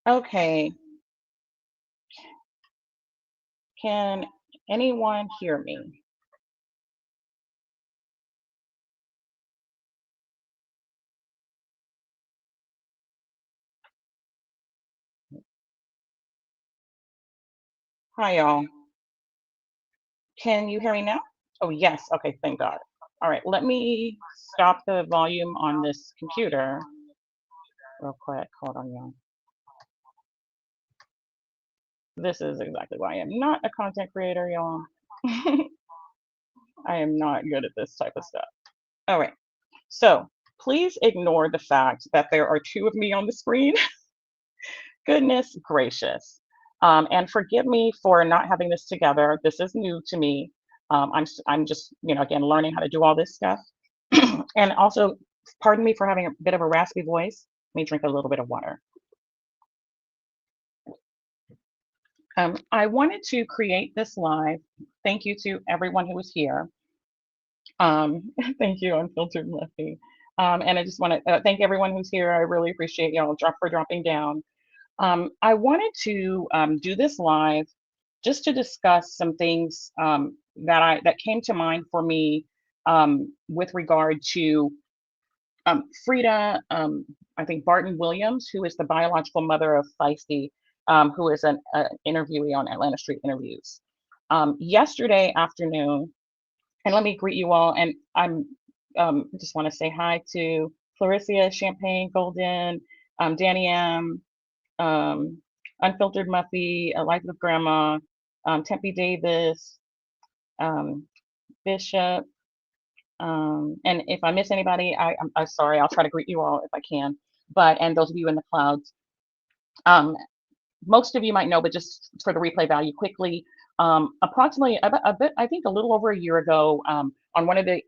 Okay, can anyone hear me? Hi, y'all. Can you hear me now? Oh, yes. Okay, thank God. All right, let me stop the volume on this computer real quick. Hold on, y'all. This is exactly why I am not a content creator, y'all. I am not good at this type of stuff. All right, so please ignore the fact that there are two of me on the screen. Goodness gracious. And forgive me for not having this together. This is new to me. I'm just, again, learning how to do all this stuff. And also, pardon me for having a bit of a raspy voice. Let me drink a little bit of water. I wanted to create this live. Thank you to everyone who was here. Thank you, Unfiltered Lefty. And I just want to thank everyone who's here. I really appreciate y'all for dropping down. I wanted to do this live just to discuss some things that came to mind for me with regard to Freda, I think Barton Williams, who is the biological mother of Feisty, who is an interviewee on Atlanta Street Interviews. Yesterday afternoon, and let me greet you all, and I'm just want to say hi to Clarissa, Champagne, Golden, Danny M, um, Unfiltered Muffy, A Life with Grandma, Tempe Davis, um, Bishop, and if I miss anybody, I'm sorry. I'll try to greet you all if I can. But and those of you in the clouds, um, most of you might know, but just for the replay value quickly, approximately a bit, I think a little over a year ago, on one of the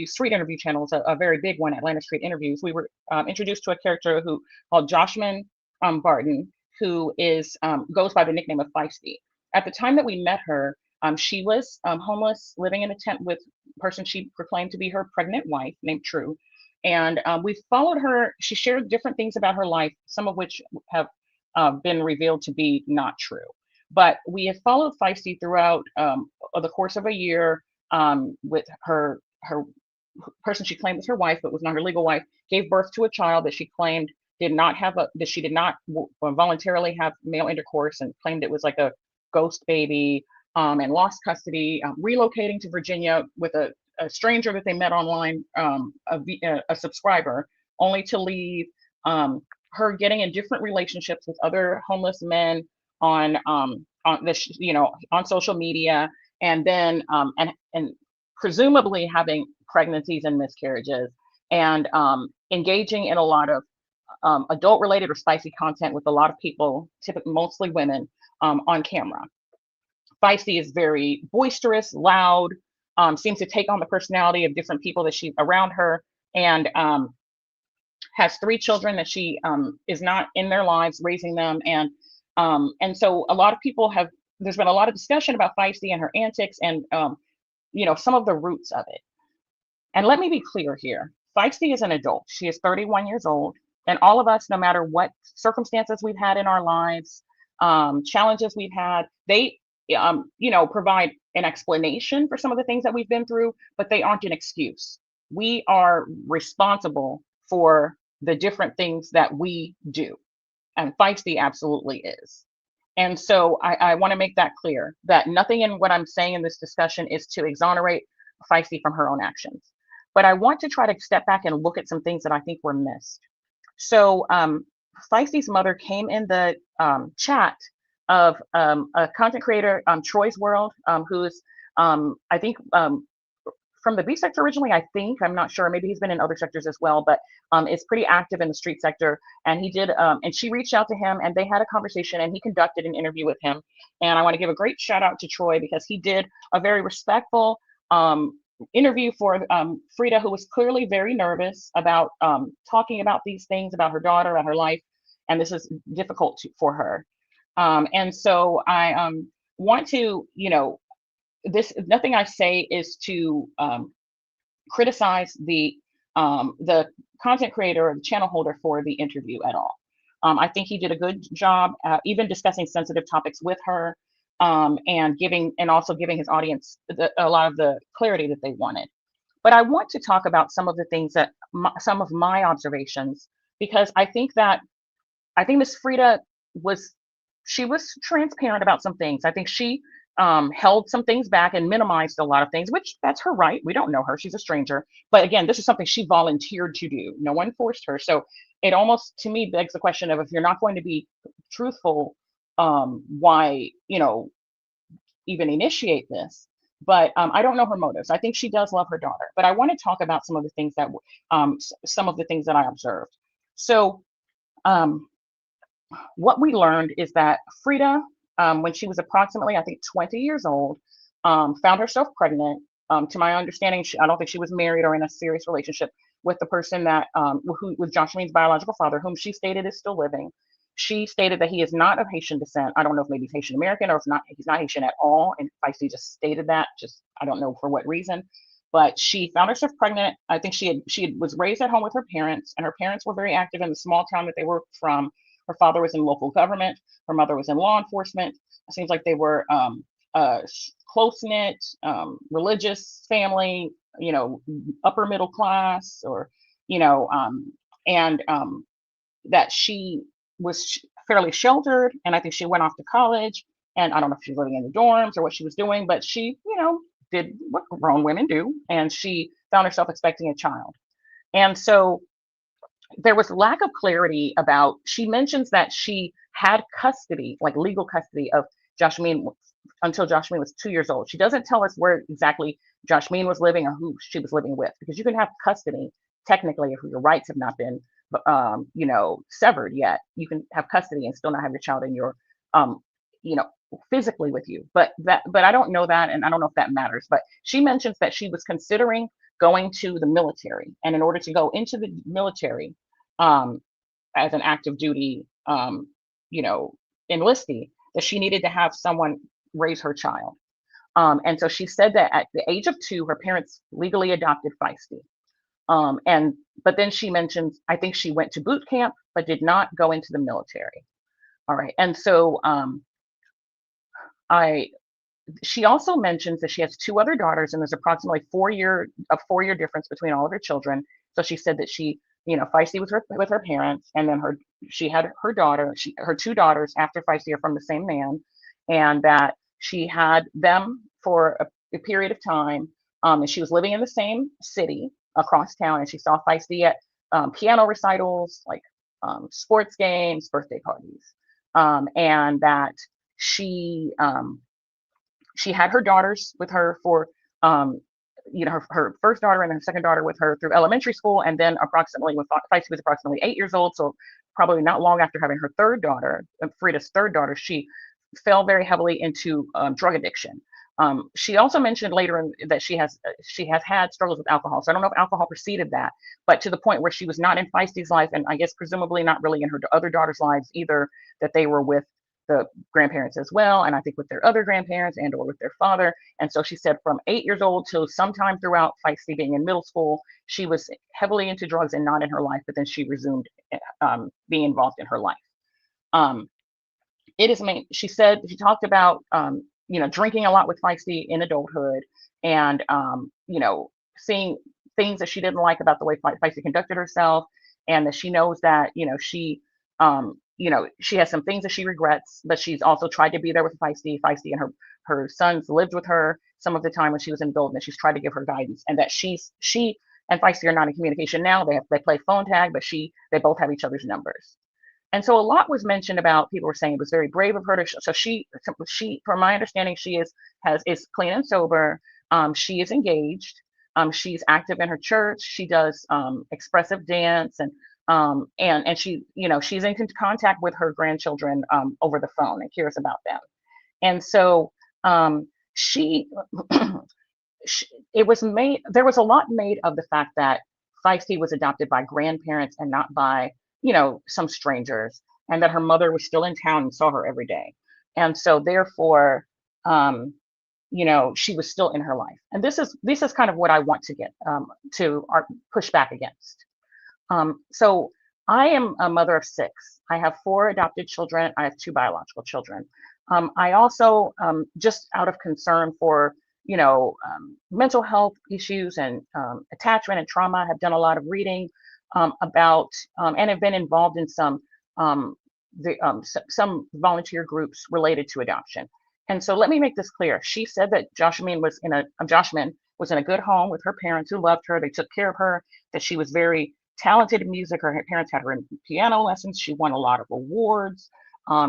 street interview channels, a very big one, Atlanta Street Interviews, we were introduced to a character who called Joshmene Barton, who is goes by the nickname of Feisty. At the time that we met her, she was homeless, living in a tent with a person she proclaimed to be her pregnant wife named True. And we followed her. She shared different things about her life, some of which have been revealed to be not true. But we have followed Feisty throughout the course of a year with her person she claimed was her wife, but was not her legal wife, gave birth to a child that she claimed that she did not voluntarily have male intercourse and claimed it was like a ghost baby, and lost custody, relocating to Virginia with a stranger that they met online, a subscriber, only to leave. Her getting in different relationships with other homeless men on this, on social media, and then and presumably having pregnancies and miscarriages, and engaging in a lot of adult related or spicy content with a lot of people, typically mostly women, on camera. Feisty is very boisterous, loud, seems to take on the personality of different people that she around her, and has three children that she is not in their lives raising them, and so a lot of people have. There's been a lot of discussion about Feisty and her antics, and some of the roots of it. And let me be clear here: Feisty is an adult. She is 31 years old, and all of us, no matter what circumstances we've had in our lives, challenges we've had, they provide an explanation for some of the things that we've been through, but they aren't an excuse. We are responsible for the different things that we do, and Feisty absolutely is. And so I want to make that clear, that nothing in what I'm saying in this discussion is to exonerate Feisty from her own actions. But I want to try to step back and look at some things that I think were missed. So Feisty's mother came in the chat of a content creator, Troy's World, who's I think from the B sector originally. I think, I'm not sure. Maybe he's been in other sectors as well, but is pretty active in the street sector. And he did, and she reached out to him, and they had a conversation, and he conducted an interview with him. And I want to give a great shout out to Troy, because he did a very respectful interview for Freda, who was clearly very nervous about talking about these things, about her daughter, about her life, and this is difficult for her. And so I want to, this, nothing I say is to criticize the content creator or the channel holder for the interview at all. I think he did a good job, even discussing sensitive topics with her, and also giving his audience a lot of the clarity that they wanted. But I want to talk about some of the things that some of my observations, because I think Miss Freda was she was transparent about some things. I think she held some things back and minimized a lot of things, which that's her right. We don't know her; she's a stranger. But again, this is something she volunteered to do. No one forced her. So it almost, to me, begs the question of, if you're not going to be truthful, why even initiate this? But I don't know her motives. I think she does love her daughter. But I want to talk about some of the things that some of the things that I observed. So. Um, what we learned is that Freda, when she was approximately, I think, 20 years old, found herself pregnant. To my understanding, I don't think she was married or in a serious relationship with the person that, who was Joshmene's biological father, whom she stated is still living. She stated that he is not of Haitian descent. I don't know if maybe he's Haitian American or if not, he's not Haitian at all. And Feisty just stated that. Just I don't know for what reason. But she found herself pregnant. I think was raised at home with her parents, and her parents were very active in the small town that they were from. Her father was in local government. Her mother was in law enforcement. It seems like they were a close knit, religious family, upper middle class, or, you know, and that she was fairly sheltered. And I think she went off to college. And I don't know if she was living in the dorms or what she was doing, but she, did what grown women do. And she found herself expecting a child. And so there was lack of clarity about, she mentions that she had custody, like legal custody of Joshmene until Joshmene was 2 years old. She doesn't tell us where exactly Joshmene was living or who she was living with, because you can have custody technically if your rights have not been, severed yet. You can have custody and still not have your child in your, you know, physically with you. But I don't know that, and I don't know if that matters. But she mentions that she was considering going to the military, and in order to go into the military, um, as an active duty, enlistee, that she needed to have someone raise her child. And so she said that at the age of 2, her parents legally adopted Feisty. And but then she mentions, I think she went to boot camp, but did not go into the military. All right. And so I she also mentions that she has 2 other daughters, and there's approximately 4-year difference between all of her children. So she said that Feisty was with her parents, and then she had her daughter, her 2 daughters after Feisty are from the same man, and that she had them for a period of time, and she was living in the same city across town, and she saw Feisty at piano recitals, like sports games, birthday parties, and that she she had her daughters with her for her first daughter and her second daughter with her through elementary school, and then approximately when Feisty was approximately 8 years old, so probably not long after having her third daughter, Freda's third daughter, she fell very heavily into drug addiction. She also mentioned later that she has had struggles with alcohol. So I don't know if alcohol preceded that, but to the point where she was not in Feisty's life, and I guess presumably not really in her other daughters' lives either, that they were with the grandparents as well, and I think with their other grandparents and or with their father. And so she said from 8 years old till sometime throughout Feisty being in middle school, she was heavily into drugs and not in her life, but then she resumed being involved in her life. She said, she talked about drinking a lot with Feisty in adulthood, and seeing things that she didn't like about the way Feisty conducted herself, and that she knows that she has some things that she regrets, but she's also tried to be there with Feisty. Feisty and her sons lived with her some of the time when she was in adult, and she's tried to give her guidance, and that she and Feisty are not in communication now. They play phone tag, but they both have each other's numbers. And so a lot was mentioned about, people were saying it was very brave of her to, so she, from my understanding, she is clean and sober. She is engaged. She's active in her church. She does expressive dance, and she, she's in contact with her grandchildren over the phone and cares about them. And so she, there was a lot made of the fact that Feisty was adopted by grandparents and not by some strangers, and that her mother was still in town and saw her every day. And so therefore, she was still in her life. And this is kind of what I want to get to push back against. So I am a mother of six. I have four adopted children. I have two biological children. I also, just out of concern for, mental health issues and attachment and trauma, have done a lot of reading about and have been involved in um, some volunteer groups related to adoption. And so let me make this clear. She said that Joshmene was in a good home with her parents who loved her. They took care of her. That she was very talented in music. Her parents had her in piano lessons. She won a lot of awards.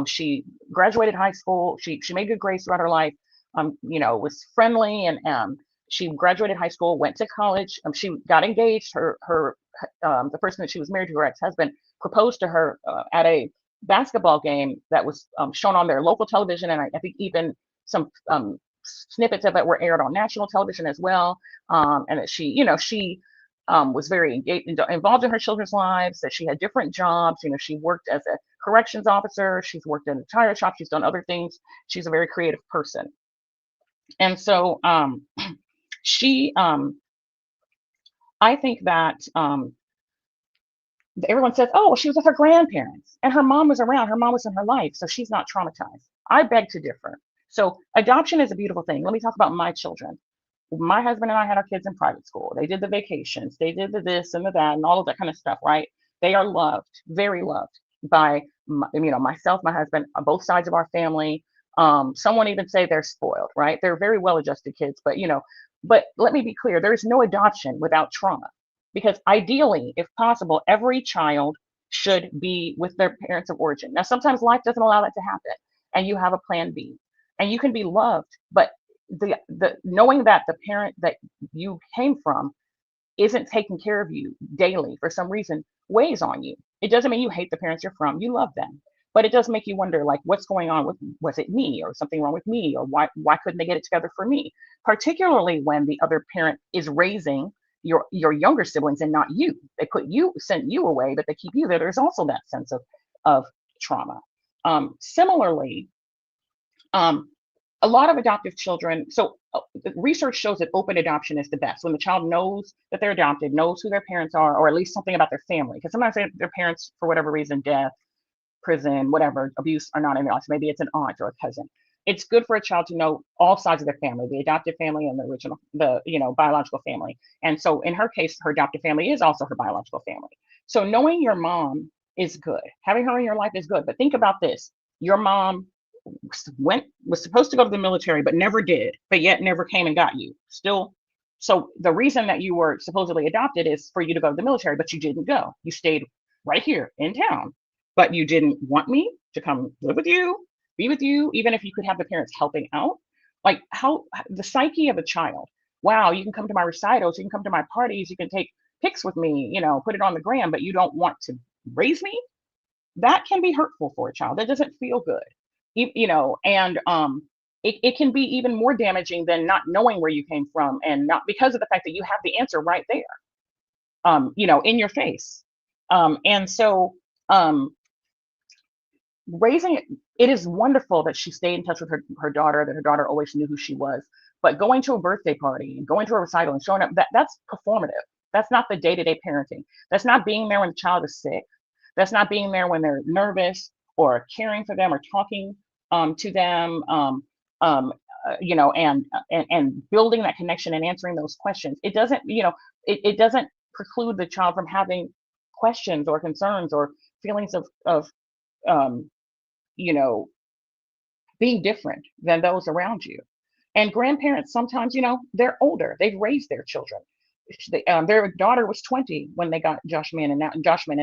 She graduated high school. She made good grades throughout her life. Was friendly, and she graduated high school, went to college. She got engaged. Her the person that she was married to, her ex-husband, proposed to her at a basketball game that was shown on their local television, and I think even some snippets of it were aired on national television as well. And that she was very involved in her children's lives, that she had different jobs. She worked as a corrections officer. She's worked in a tire shop. She's done other things. She's a very creative person. And so she, I think that everyone says, oh, well, she was with her grandparents and her mom was around. Her mom was in her life, so she's not traumatized. I beg to differ. So adoption is a beautiful thing. Let me talk about my children. My husband and I had our kids in private school. They did the vacations, they did the this and the that and all of that kind of stuff, right? They are loved, very loved by myself, my husband, on both sides of our family. Someone even say they're spoiled, right? They're very well-adjusted kids, but let me be clear, there's no adoption without trauma. Because ideally, if possible, every child should be with their parents of origin. Now, sometimes life doesn't allow that to happen, and you have a plan B, and you can be loved, but the knowing that the parent that you came from isn't taking care of you daily for some reason weighs on you. It doesn't mean you hate the parents you're from, you love them. But it does make you wonder, like, what's going on with, was it me or something wrong with me, or why couldn't they get it together for me? Particularly when the other parent is raising your younger siblings and not you. They sent you away, but they keep you there. There's also that sense of trauma. Similarly, um, a lot of adoptive children, so the research shows that open adoption is the best when the child knows that they're adopted, knows who their parents are, or at least something about their family. Because sometimes their parents, for whatever reason, death, prison, whatever, abuse, are not in their lives. Maybe it's an aunt or a cousin. It's good for a child to know all sides of their family, the adoptive family and the biological family. And so in her case, her adoptive family is also her biological family. So knowing your mom is good. Having her in your life is good. But think about this. Your mom was supposed to go to the military but never did, but yet never came and got you still. So the reason that you were supposedly adopted is for you to go to the military, but you didn't go. You stayed right here in town, but you didn't want me to come live with you, be with you, even if you could have the parents helping out. Like, how the psyche of a child. Wow, you can come to my recitals, you can come to my parties, you can take pics with me, put it on the gram, but you don't want to raise me. That can be hurtful for a child. That doesn't feel good. And it can be even more damaging than not knowing where you came from, and not because of the fact that you have the answer right there, in your face. And so raising it is wonderful that she stayed in touch with her daughter, that her daughter always knew who she was. But going to a birthday party and going to a recital and showing up, that's performative. That's not the day-to-day parenting. That's not being there when the child is sick. That's not being there when they're nervous, or caring for them, or talking to them, and building that connection and answering those questions. It doesn't, it doesn't preclude the child from having questions or concerns or feelings of um, you know, being different than those around you. And grandparents sometimes, they're older. They've raised their children. Their daughter was 20 when they got Joshmene, and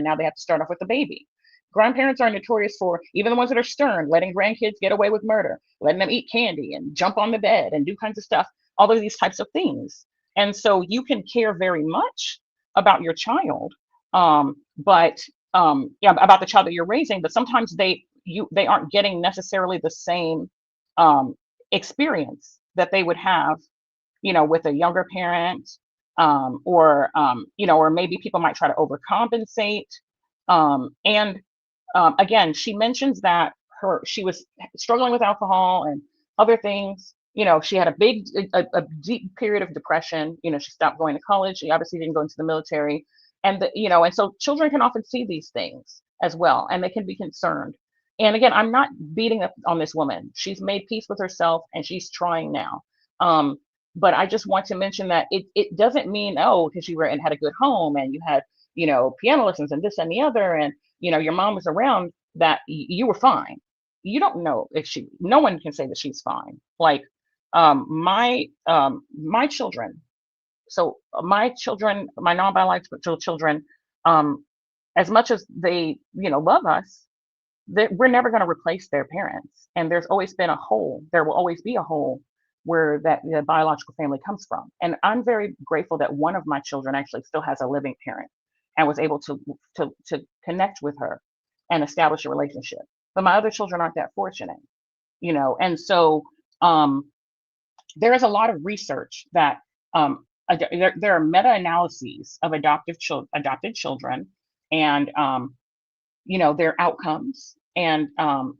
now they have to start off with a baby. Grandparents are notorious for, even the ones that are stern, letting grandkids get away with murder, letting them eat candy and jump on the bed and do kinds of stuff, all of these types of things. And so you can care very much about your child, but yeah, about the child that you're raising, but sometimes they aren't getting necessarily the same experience that they would have, with a younger parent, or maybe people might try to overcompensate. And again, she mentions that she was struggling with alcohol and other things. She had a deep period of depression. She stopped going to college. She obviously didn't go into the military. And and so children can often see these things as well, and they can be concerned. And again, I'm not beating up on this woman. She's made peace with herself, and she's trying now. Um, but I just want to mention that it doesn't mean, oh, because you were and had a good home and you had piano lessons and this and the other, and your mom was around, that you were fine. You don't know if no one can say that she's fine. Like my children, so my children, my non-biological children, um, as much as they, love us, we're never going to replace their parents. And there's always been a hole. There will always be a hole where that the biological family comes from. And I'm very grateful that one of my children actually still has a living parent and was able to connect with her and establish a relationship. But my other children aren't that fortunate, And so um, there is a lot of research that there are meta-analyses of adopted children, and their outcomes and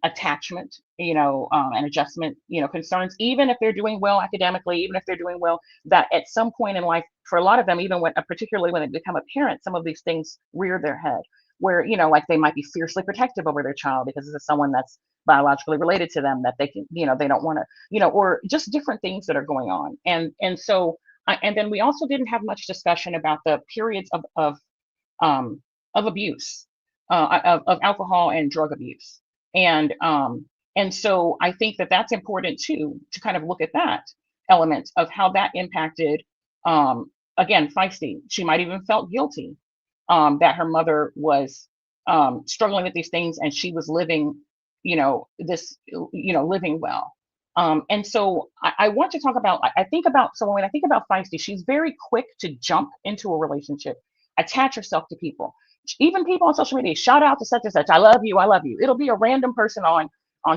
attachment, and adjustment, concerns, even if they're doing well academically, even if they're doing well, that at some point in life, for a lot of them, even when, particularly when they become a parent, some of these things rear their head, where, like they might be fiercely protective over their child because this is someone that's biologically related to them, that they can, they don't want to, or just different things that are going on. And so, and then we also didn't have much discussion about the periods of abuse, of alcohol and drug abuse. And so I think that that's important too, to kind of look at that element of how that impacted, again, Feisty. She might even felt guilty, that her mother was struggling with these things, and she was living, living well. And so I want to talk about, I think about, so when I think about Feisty, she's very quick to jump into a relationship, attach herself to people, even people on social media. Shout out to such and such. I love you. I love you. It'll be a random person on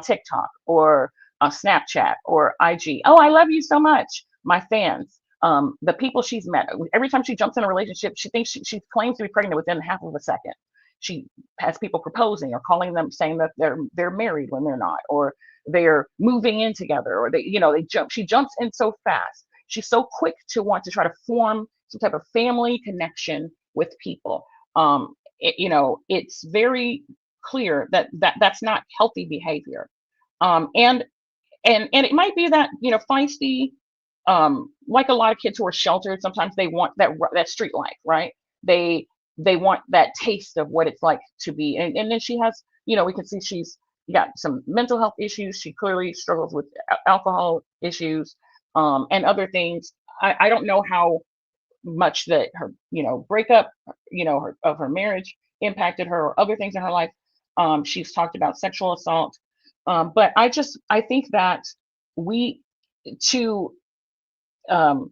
TikTok or on Snapchat or IG. Oh, I love you so much. My fans, the people she's met. Every time she jumps in a relationship, she thinks she claims to be pregnant within half of a second. She has people proposing or calling them, saying that they're married when they're not, or they're moving in together, or they jump. She jumps in so fast. She's so quick to want to try to form some type of family connection with people. It's very clear that that's not healthy behavior. And it might be that, Feisty, like a lot of kids who are sheltered, sometimes they want that street life, right? They want that taste of what it's like to be. And then she has, we can see she's got some mental health issues. She clearly struggles with alcohol issues, and other things. I don't know how much that her, breakup, of her marriage impacted her, or other things in her life. She's talked about sexual assault. But I think that we, to um,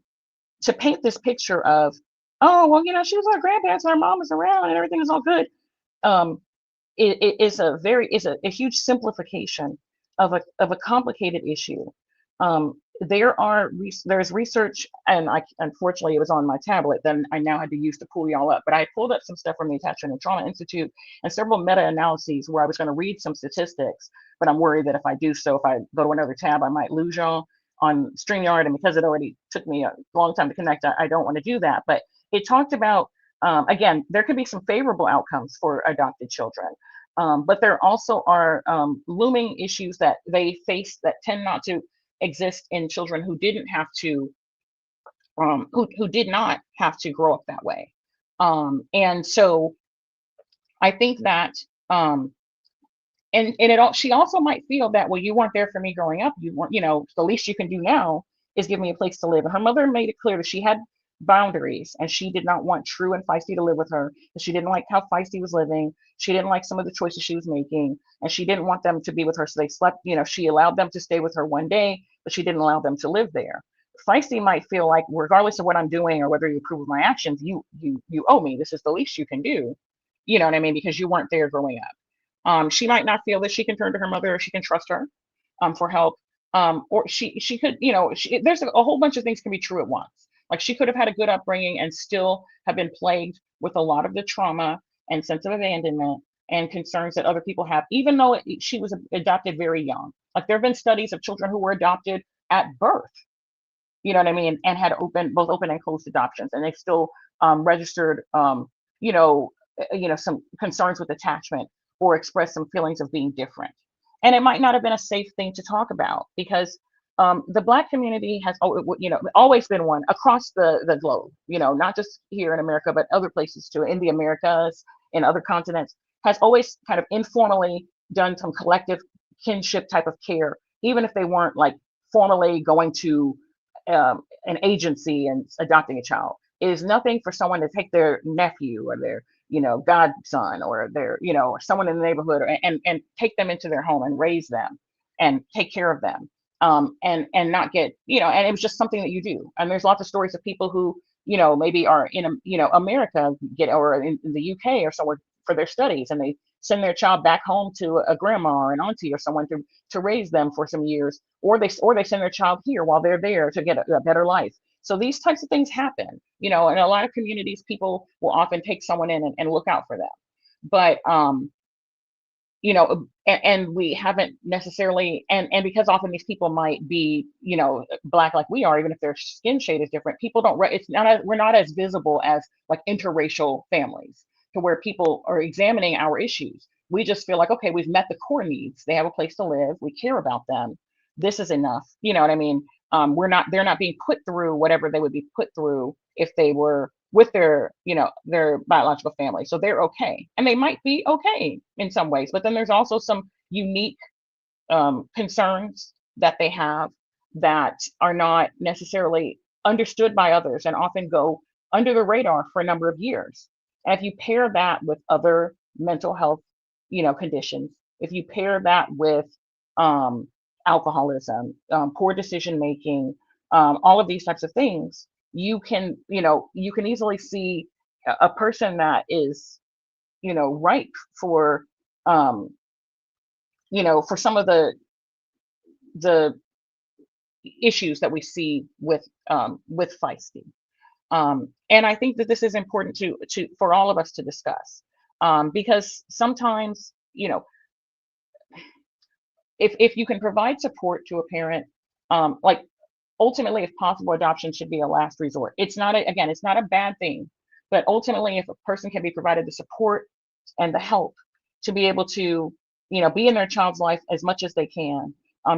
to paint this picture of, oh, well, she was with her grandparents and her mom was around and everything is all good. Um, it is a huge simplification of a complicated issue. There's research, and unfortunately it was on my tablet, then I now had to use to pull y'all up, but I pulled up some stuff from the Attachment and Trauma Institute and several meta-analyses where I was going to read some statistics, but I'm worried that if I do so, if I go to another tab, I might lose y'all on StreamYard, and because it already took me a long time to connect, I don't want to do that. But it talked about, again, there could be some favorable outcomes for adopted children. But there also are looming issues that they face that tend not to exist in children who didn't have to, who did not have to grow up that way. And so I think that, and she also might feel that, well, you weren't there for me growing up. You weren't, the least you can do now is give me a place to live. And her mother made it clear that she had boundaries, and she did not want True and Feisty to live with her. She didn't like how Feisty was living. She didn't like some of the choices she was making, and she didn't want them to be with her. So they slept, she allowed them to stay with her one day, but she didn't allow them to live there. Feisty might feel like, regardless of what I'm doing or whether you approve of my actions, you owe me. This is the least you can do. You know what I mean? Because you weren't there growing up. She might not feel that she can turn to her mother or she can trust her for help. Or she could, there's a whole bunch of things can be true at once. Like, she could have had a good upbringing and still have been plagued with a lot of the trauma and sense of abandonment and concerns that other people have, even though she was adopted very young. Like, there have been studies of children who were adopted at birth, you know what I mean, and had both open and closed adoptions, and they still registered you know, some concerns with attachment or express some feelings of being different. And it might not have been a safe thing to talk about because the Black community has, always been one across the globe, not just here in America, but other places too, in the Americas, in other continents, has always kind of informally done some collective kinship type of care, even if they weren't like formally going to an agency and adopting a child. It is nothing for someone to take their nephew or their, godson or their, or someone in the neighborhood and take them into their home and raise them and take care of them. And not get, and it was just something that you do. And there's lots of stories of people who, maybe are in, America or in the UK or somewhere for their studies, and they send their child back home to a grandma or an auntie or someone to raise them for some years, or they send their child here while they're there to get a better life. So these types of things happen, in a lot of communities, people will often take someone in and look out for them. But and we haven't necessarily, and because often these people might be, Black like we are, even if their skin shade is different, people don't, it's not, we're not as visible as like interracial families to where people are examining our issues. We just feel like, okay, we've met the core needs. They have a place to live. We care about them. This is enough. You know what I mean? They're not being put through whatever they would be put through if they were with their biological family. So they're okay, and they might be okay in some ways, but then there's also some unique concerns that they have that are not necessarily understood by others and often go under the radar for a number of years. And if you pair that with other mental health, conditions, if you pair that with um, alcoholism, poor decision making, all of these types of things, you can easily see a person that is, ripe for, um, for some of the issues that we see with Feisty. And I think that this is important to for all of us to discuss, because sometimes, if you can provide support to a parent, like ultimately, if possible, adoption should be a last resort. It's not again, it's not a bad thing, but ultimately, if a person can be provided the support and the help to be able to, be in their child's life as much as they can,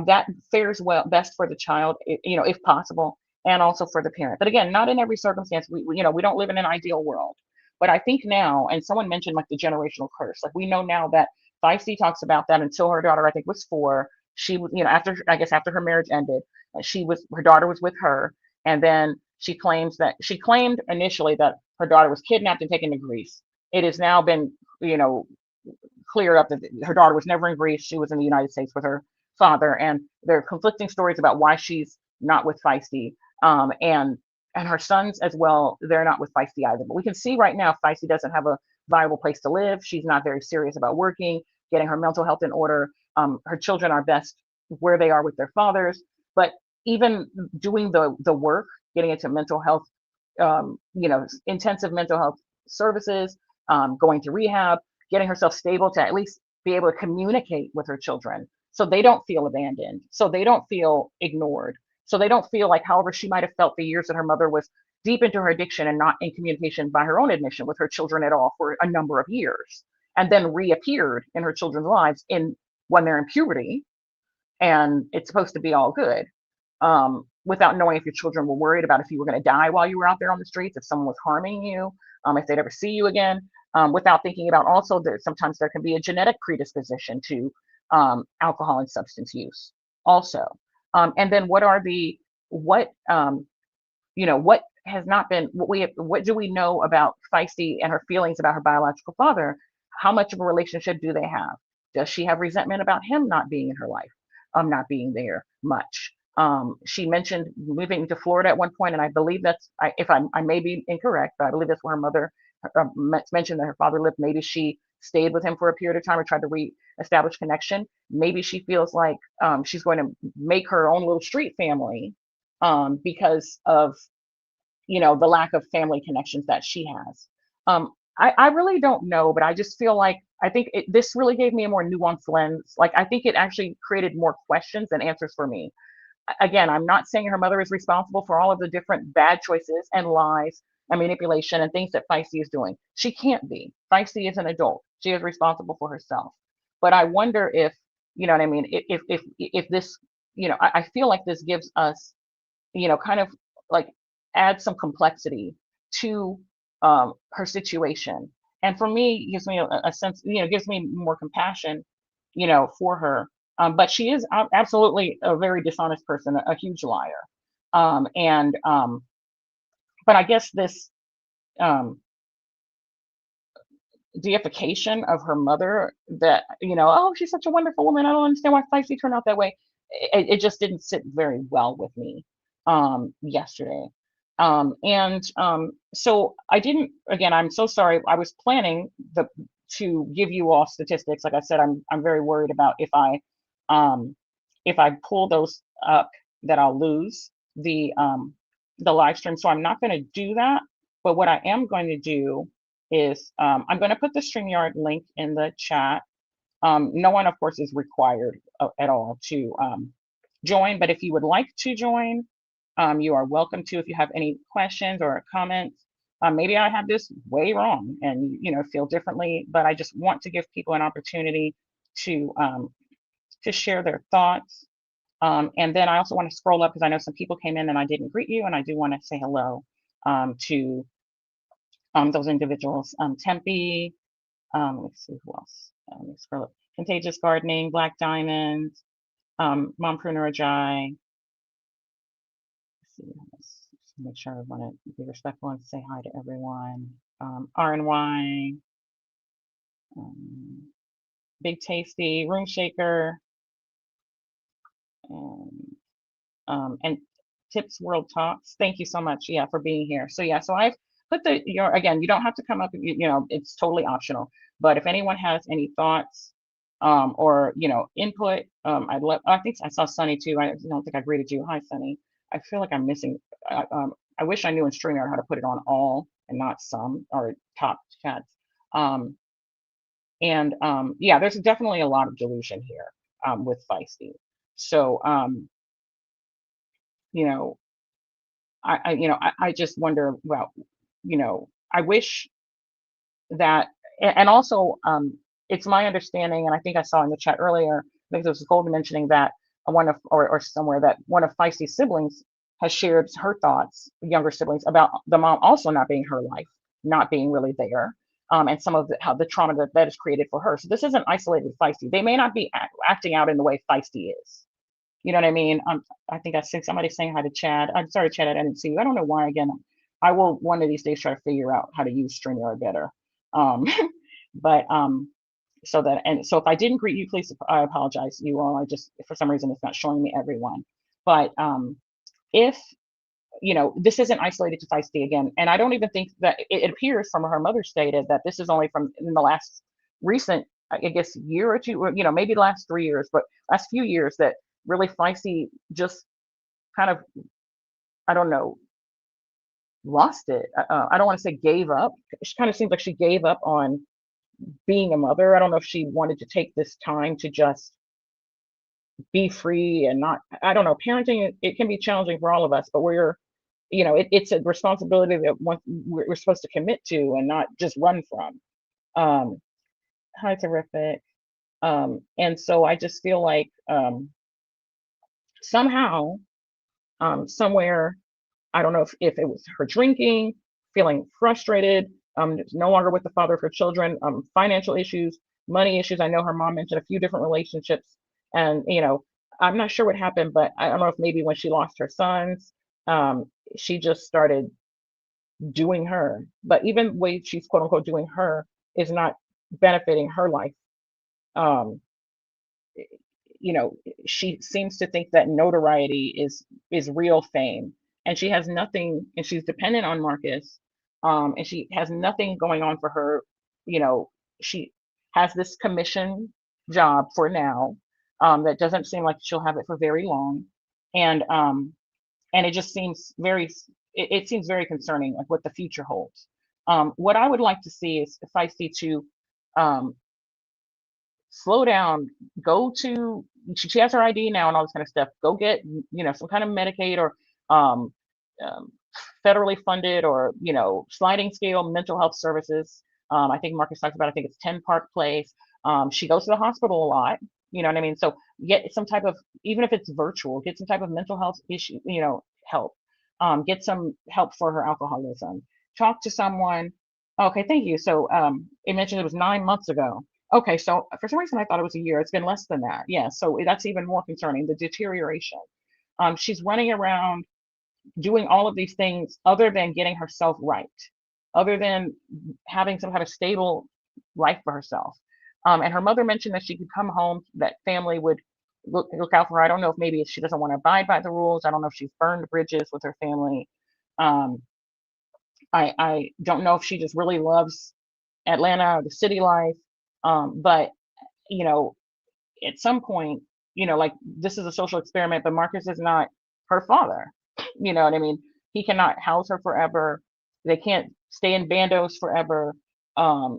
that fares well best for the child, if possible, and also for the parent. But again, not in every circumstance. We don't live in an ideal world. But I think now, and someone mentioned like the generational curse. Like we know now that Feisty talks about that until her daughter, I think, was 4. She was, after I guess after her marriage ended, her daughter was with her, and then she claimed initially that her daughter was kidnapped and taken to Greece. It has now been, you know cleared up that her daughter was never in Greece. She was in the United States with her father, and there are conflicting stories about why she's not with Feisty. And her sons as well, they're not with Feisty either. But we can see right now Feisty doesn't have a viable place to live. She's not very serious about working, getting her mental health in order. Her children are best where they are with their fathers. But even doing the work, getting into mental health, intensive mental health services, going to rehab, getting herself stable to at least be able to communicate with her children so they don't feel abandoned, so they don't feel ignored, so they don't feel like however she might have felt the years that her mother was deep into her addiction and not in communication by her own admission with her children at all for a number of years, and then reappeared in her children's lives when they're in puberty, and it's supposed to be all good, without knowing if your children were worried about if you were going to die while you were out there on the streets, if someone was harming you, if they'd ever see you again, without thinking about also that sometimes there can be a genetic predisposition to alcohol and substance use also. And then what has not been, what do we know about Feisty and her feelings about her biological father? How much of a relationship do they have? Does she have resentment about him not being in her life, not being there much? She mentioned moving to Florida at one point, and I believe I may be incorrect, but I believe that's where her mother mentioned that her father lived. Maybe she stayed with him for a period of time or tried to re-establish connection. Maybe she feels like she's going to make her own little street family, because of the lack of family connections that she has. I really don't know, but I just feel like I think this really gave me a more nuanced lens. Like I think it actually created more questions than answers for me. Again, I'm not saying her mother is responsible for all of the different bad choices and lies and manipulation and things that Feisty is doing. She can't be. Feisty is an adult. She is responsible for herself. But I wonder if, you know what I mean, if this, I feel like this gives us, kind of like add some complexity to her situation. And for me, gives me a sense, gives me more compassion, for her. But she is absolutely a very dishonest person, a huge liar. And but I guess this um, deification of her mother, that, oh, she's such a wonderful woman, I don't understand why Feisty turned out that way. It just didn't sit very well with me yesterday. And so I didn't, again, I'm so sorry. I was planning to give you all statistics. Like I said, I'm very worried about um, if I pull those up, that I'll lose the live stream. So I'm not going to do that. But what I am going to do is I'm going to put the StreamYard link in the chat. No one, of course, is required at all to join, but if you would like to join, you are welcome to. If you have any questions or comments, maybe I have this way wrong and feel differently, but I just want to give people an opportunity to share their thoughts. And then I also want to scroll up because I know some people came in and I didn't greet you, and I do want to say hello to those individuals. Tempe, let's see who else. Let me scroll up. Contagious Gardening, Black Diamonds, Mompreneur Ajay. Let's see, let's make sure I want to be respectful and say hi to everyone. RNY, Big Tasty, Room Shaker, and Tips World Talks. Thank you so much, for being here. So so I've put again, you don't have to come up, it's totally optional. But if anyone has any thoughts or input, I'd love. I think I saw Sunny too. I don't think I greeted you. Hi, Sunny. I feel like I'm missing. I wish I knew in StreamYard how to put it on all and not some or top chats. And there's definitely a lot of delusion here with Feisty. So I just wonder, well, I wish that, and also it's my understanding, and I think I saw in the chat earlier, I think there was Golden mentioning that one of, or somewhere, that one of Feisty's siblings has shared her thoughts, younger siblings, about the mom also not being her life, not being really there, and some of how the trauma that is created for her. So this isn't isolated Feisty. They may not be acting out in the way Feisty is. You know what I mean? I think I see somebody saying hi to Chad. I'm sorry, Chad, I didn't see you. I don't know why. Again, I will one of these days try to figure out how to use StreamYard better. But so if I didn't greet you, please, I apologize, you all. I just, for some reason, it's not showing me everyone. But if this isn't isolated to Feisty again, and I don't even think that it appears from her mother stated that this is only from in the last recent, I guess, year or two, or maybe the last 3 years, but last few years, that really Feisty just kind of, I don't know, lost it. I don't want to say gave up. She kind of seems like she gave up on being a mother. I don't know if she wanted to take this time to just be free and not, I don't know, parenting, it can be challenging for all of us, but it's a responsibility that we're supposed to commit to and not just run from. Hi, terrific. And so I just feel like somehow, somewhere, I don't know if it was her drinking, feeling frustrated, no longer with the father of her children, financial issues, money issues. I know her mom mentioned a few different relationships, and I'm not sure what happened, but I don't know if maybe when she lost her sons, she just started doing her. But even the way she's quote unquote doing her is not benefiting her life. She seems to think that notoriety is real fame, and she has nothing, and she's dependent on Marcus, and she has nothing going on for her. She has this commission job for now, that doesn't seem like she'll have it for very long, and it just seems it seems very concerning, like what the future holds. What I would like to see is Feisty to slow down, go to, she has her ID now and all this kind of stuff. Go get, some kind of Medicaid or federally funded or, sliding scale mental health services. I think Marcus talked about, I think it's 10 Park Place. She goes to the hospital a lot, you know what I mean? So get some type of, even if it's virtual, get some type of mental health issue, help. Get some help for her alcoholism. Talk to someone. Okay, thank you. So it mentioned it was 9 months ago. Okay, so for some reason I thought it was a year. It's been less than that. Yeah, so that's even more concerning, the deterioration. She's running around doing all of these things other than getting herself right, other than having some kind of stable life for herself. And her mother mentioned that she could come home, that family would look out for her. I don't know if maybe she doesn't want to abide by the rules. I don't know if she's burned bridges with her family. Um, I don't know if she just really loves Atlanta or the city life. But you know, at some point, like, this is a social experiment, but Marcus is not her father. You know what I mean? He cannot house her forever. They can't stay in bandos forever.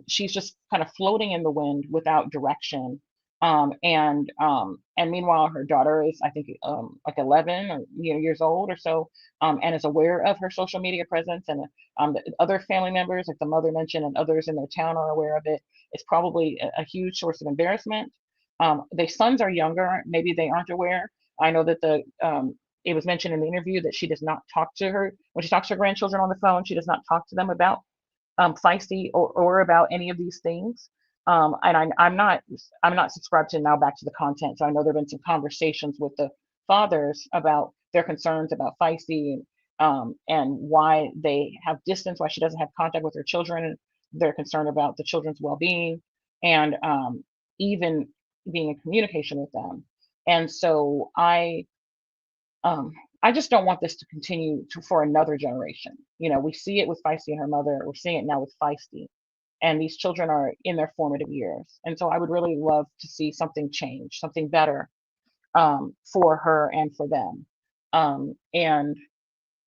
She's just kind of floating in the wind without direction. And meanwhile, her daughter is, I think, like 11 or years old or so, and is aware of her social media presence, and the other family members, like the mother mentioned, and others in their town are aware of it. It's probably a huge source of embarrassment. The sons are younger, maybe they aren't aware. I know that it was mentioned in the interview that she does not talk to her when she talks to her grandchildren on the phone. She does not talk to them about Feisty or about any of these things. And I'm not subscribed to Now Back to the Content, so I know there have been some conversations with the fathers about their concerns about Feisty, and why they have distance, why she doesn't have contact with her children. They're concerned about the children's well-being, and even being in communication with them. And so I just don't want this to continue for another generation. We see it with Feisty and her mother. We're seeing it now with Feisty, and these children are in their formative years. And so I would really love to see something change, something better, for her and for them. And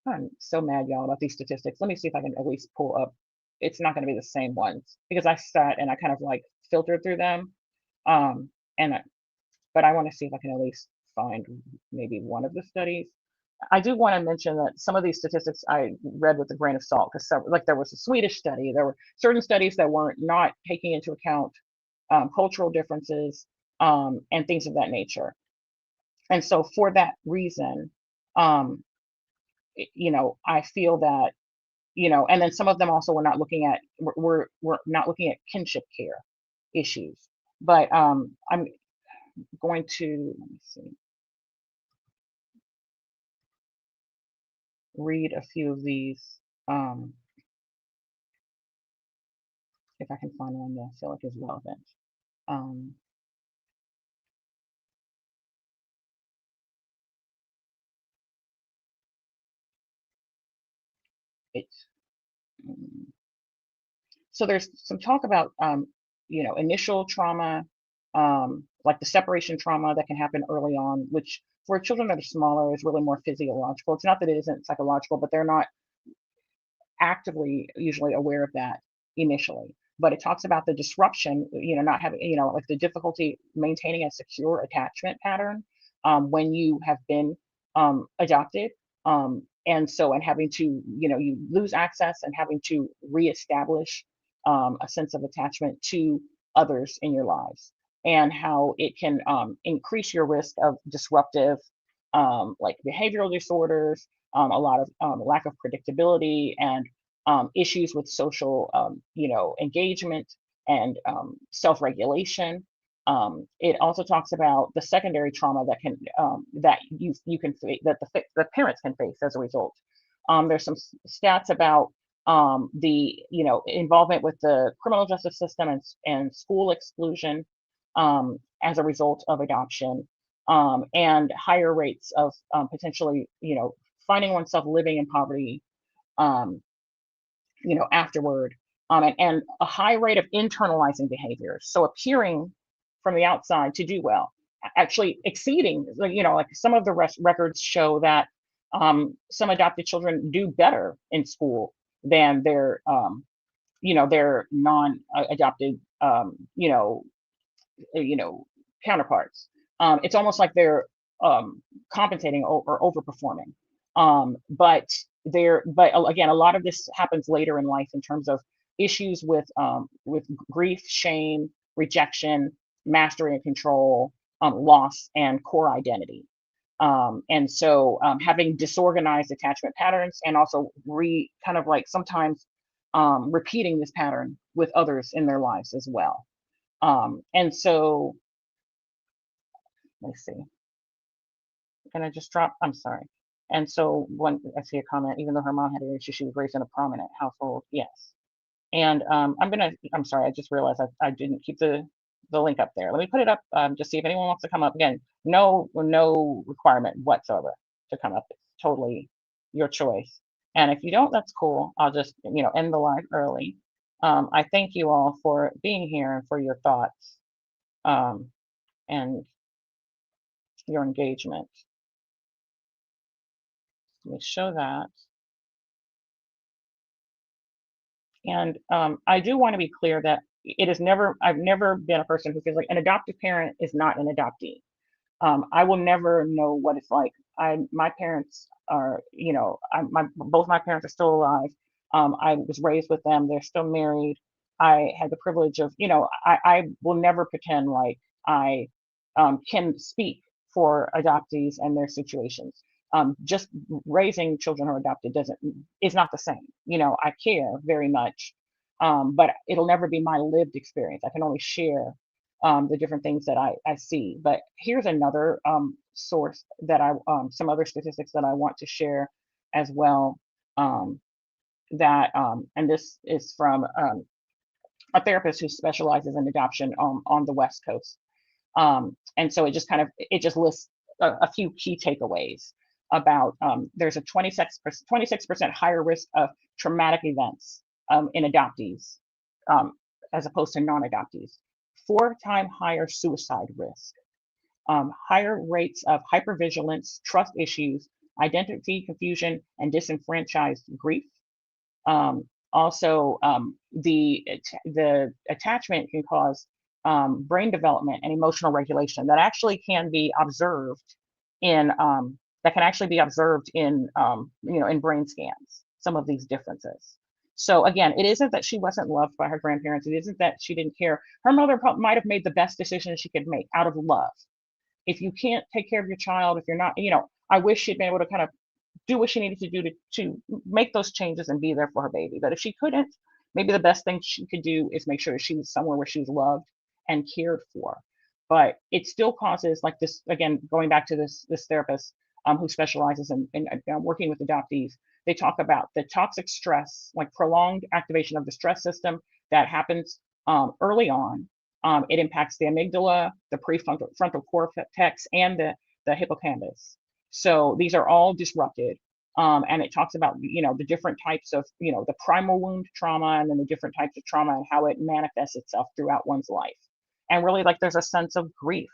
I'm so mad, y'all, about these statistics. Let me see if I can at least pull up. It's not going to be the same ones because I sat and I kind of like filtered through them. Um, and but I want to see if I can at least find maybe one of the studies. I do want to mention that some of these statistics I read with a grain of salt, because like there was a Swedish study, there were certain studies that weren't not taking into account cultural differences, and things of that nature. And so for that reason, um, I feel that, and then some of them also were not looking at, we're not looking at kinship care issues. But I'm going to, let me see, read a few of these, um, if I can find one that I feel like is relevant. Um, it's mm, so there's some talk about, initial trauma, like the separation trauma that can happen early on, which for children that are smaller is really more physiological. It's not that it isn't psychological, but they're not actively usually aware of that initially. But it talks about the disruption, not having, like the difficulty maintaining a secure attachment pattern, when you have been adopted. And having to, you lose access and having to reestablish a sense of attachment to others in your lives, and how it can increase your risk of disruptive, like behavioral disorders, a lot of lack of predictability, and issues with social, engagement and self-regulation. It also talks about the secondary trauma that can that you can face, that the parents can face as a result. There's some stats about the involvement with the criminal justice system, and school exclusion, as a result of adoption, and higher rates of potentially finding oneself living in poverty, um, afterward, and a high rate of internalizing behaviors, so appearing from the outside to do well, actually exceeding, like, like some of the records show that some adopted children do better in school than their non-adopted, you know, counterparts. It's almost like they're compensating or overperforming. But but again, a lot of this happens later in life in terms of issues with grief, shame, rejection, mastery and control, loss, and core identity. And so having disorganized attachment patterns, and also kind of like sometimes repeating this pattern with others in their lives as well. And so let's see, can I just drop? I'm sorry. And so when I see a comment, even though her mom had an issue, she was raised in a prominent household. Yes. And I'm sorry, I just realized I didn't keep the link up there. Let me put it up, just see if anyone wants to come up. Again, no requirement whatsoever to come up. It's totally your choice. And if you don't, that's cool. I'll just, end the live early. I thank you all for being here and for your thoughts, and your engagement. Let me show that. And I do want to be clear that I've never been a person who feels like an adoptive parent is not an adoptee. I will never know what it's like. My parents are, both my parents are still alive. I was raised with them. They're still married. I had the privilege of, I will never pretend like I can speak for adoptees and their situations. Just raising children who are adopted is not the same. I care very much, but it'll never be my lived experience. I can only share the different things that I see. But here's another source that some other statistics that I want to share as well. And this is from a therapist who specializes in adoption on the West Coast. And so it just lists a few key takeaways about there's a 26% higher risk of traumatic events in adoptees as opposed to non-adoptees. 4-time higher suicide risk, higher rates of hypervigilance, trust issues, identity confusion, and disenfranchised grief. Also, the attachment can cause brain development and emotional regulation that actually can be observed in in brain scans, some of these differences. So again, it isn't that she wasn't loved by her grandparents. It isn't that she didn't care. Her mother might have made the best decision she could make out of love. If you can't take care of your child, if you're not, I wish she'd been able to kind of do what she needed to do to make those changes and be there for her baby. But if she couldn't, maybe the best thing she could do is make sure that she was somewhere where she was loved and cared for. But it still causes, like this, again, going back to this therapist who specializes in working with adoptees, they talk about the toxic stress, like prolonged activation of the stress system that happens early on. It impacts the amygdala, the prefrontal cortex, and the hippocampus. So these are all disrupted. And it talks about, the different types of, the primal wound trauma, and then the different types of trauma and how it manifests itself throughout one's life. And really, like, there's a sense of grief,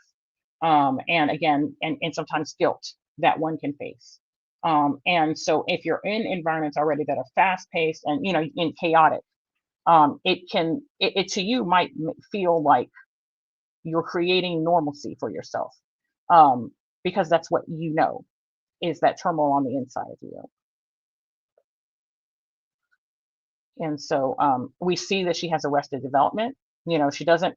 and again, and sometimes guilt that one can face. And so if you're in environments already that are fast paced and, and chaotic, it to you might feel like you're creating normalcy for yourself, because that's what is that turmoil on the inside of you. And so we see that she has arrested development. She doesn't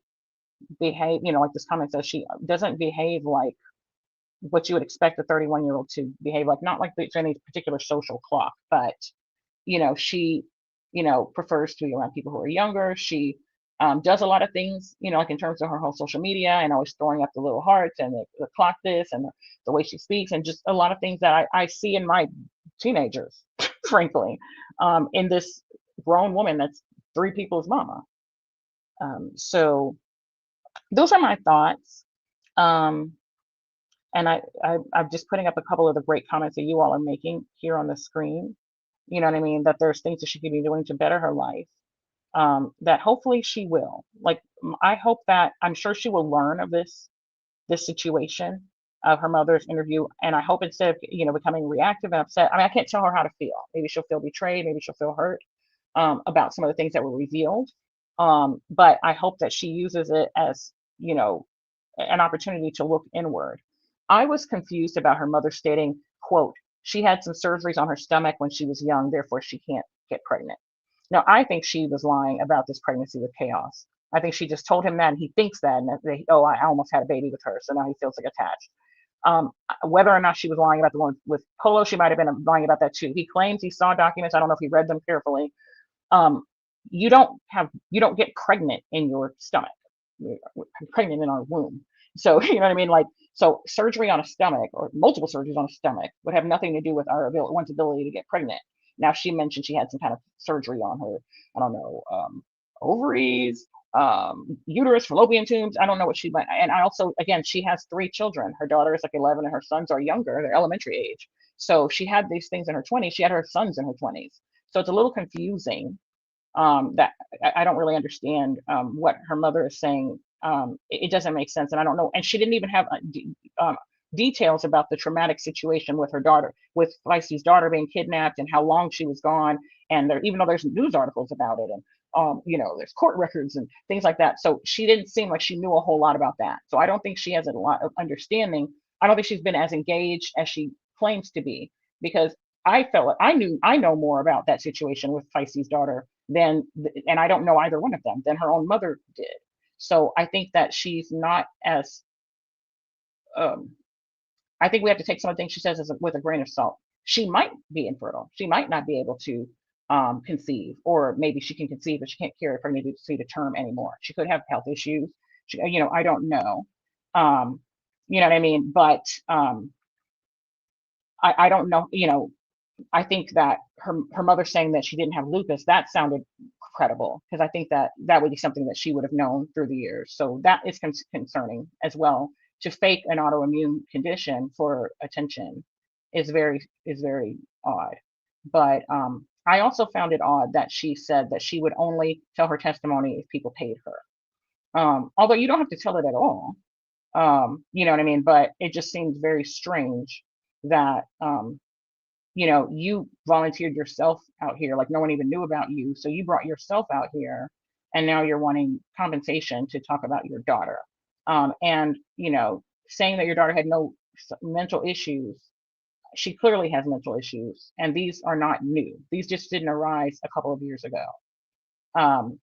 behave, like this comment says, she doesn't behave like what you would expect a 31-year-old to behave like, not like there's any particular social clock, but she prefers to be around people who are younger. She does a lot of things, like in terms of her whole social media, and always throwing up the little hearts and the clock this and the way she speaks, and just a lot of things that I see in my teenagers, frankly, in this grown woman that's 3 people's mama. So those are my thoughts. And I'm just putting up a couple of the great comments that you all are making here on the screen. You know what I mean? That there's things that she could be doing to better her life. That hopefully she will. Like, I hope that, I'm sure she will learn of this situation of her mother's interview. And I hope, instead of, becoming reactive and upset, I can't tell her how to feel. Maybe she'll feel betrayed. Maybe she'll feel hurt about some of the things that were revealed. But I hope that she uses it as, an opportunity to look inward. I was confused about her mother stating, quote, she had some surgeries on her stomach when she was young, therefore she can't get pregnant. Now, I think she was lying about this pregnancy with chaos. I think she just told him that, and he thinks that, and that, oh, I almost had a baby with her, so now he feels like attached. Whether or not she was lying about the one with Polo, she might have been lying about that too. He claims he saw documents. I don't know if he read them carefully. Um, you don't get pregnant in your stomach. We're pregnant in our womb. So you know what I mean? Like, so surgery on a stomach or multiple surgeries on a stomach would have nothing to do with our one's ability to get pregnant. Now she mentioned she had some kind of surgery on her, I don't know, ovaries, uterus, fallopian tubes. I don't know what she went. And I also, again, she has 3 children. Her daughter is like 11, and her sons are younger. They're elementary age. So she had these things in her 20s. She had her sons in her 20s. So it's a little confusing, that I don't really understand, what her mother is saying. It doesn't make sense, and I don't know. And she didn't even have details about the traumatic situation with her daughter, with Feisty's daughter being kidnapped, and how long she was gone. And there, even though there's news articles about it, and there's court records and things like that. So she didn't seem like she knew a whole lot about that. So I don't think she has a lot of understanding. I don't think she's been as engaged as she claims to be, because I felt like I know more about that situation with Feisty's daughter than, and I don't know either one of them, than her own mother did. So I think that she's not as, um, I think we have to take some of the things she says with a grain of salt. She might be infertile. She might not be able to conceive, or maybe she can conceive, but she can't carry a pregnancy to term anymore. She could have health issues. I don't know. Um, you know what I mean? But I don't know. I think that her mother saying that she didn't have lupus, that sounded credible, because I think that that would be something that she would have known through the years. So that is concerning as well. To fake an autoimmune condition for attention is very odd. But I also found it odd that she said that she would only tell her testimony if people paid her. Although you don't have to tell it at all. You know what I mean? But it just seems very strange that you volunteered yourself out here, like no one even knew about you. So you brought yourself out here, and now you're wanting compensation to talk about your daughter. And, saying that your daughter had no mental issues. She clearly has mental issues, and these are not new. These just didn't arise a couple of years ago. Um,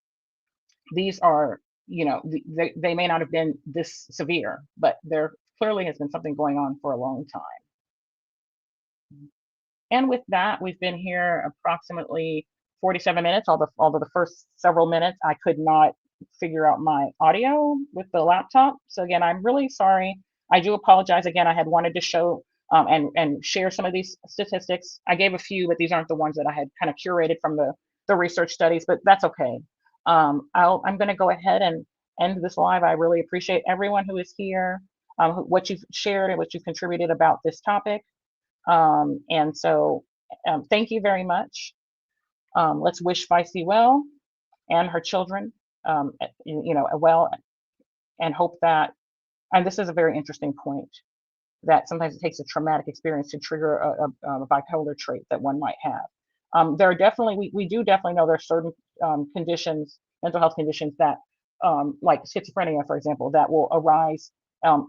these are, they may not have been this severe, but there clearly has been something going on for a long time. And with that, we've been here approximately 47 minutes. Although the first several minutes, I could not figure out my audio with the laptop. So again, I'm really sorry. I do apologize. Again, I had wanted to show and share some of these statistics. I gave a few, but these aren't the ones that I had kind of curated from the research studies, but that's okay. I'm going to go ahead and end this live. I really appreciate everyone who is here, what you've shared and what you've contributed about this topic. And so thank you very much. Let's wish Feisty well, and her children, well, and hope that, and this is a very interesting point, that sometimes it takes a traumatic experience to trigger a bipolar trait that one might have. There are definitely, we do definitely know there are certain conditions, mental health conditions that, like schizophrenia, for example, that will arise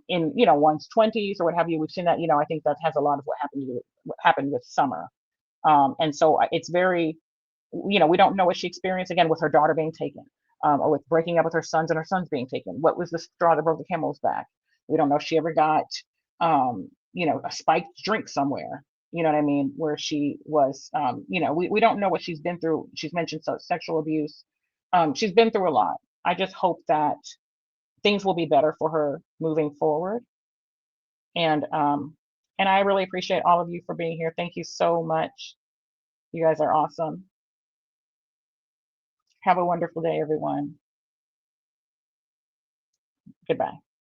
in one's 20s or what have you. We've seen that. I think that has a lot of what happened with Summer, and so it's very, we don't know what she experienced, again, with her daughter being taken, or with breaking up with her sons and her sons being taken. What was the straw that broke the camel's back? We don't know if she ever got a spiked drink somewhere. You know what I mean? Where she was, we don't know what she's been through. She's mentioned sexual abuse. She's been through a lot. I just hope that things will be better for her moving forward. And I really appreciate all of you for being here. Thank you so much. You guys are awesome. Have a wonderful day, everyone. Goodbye.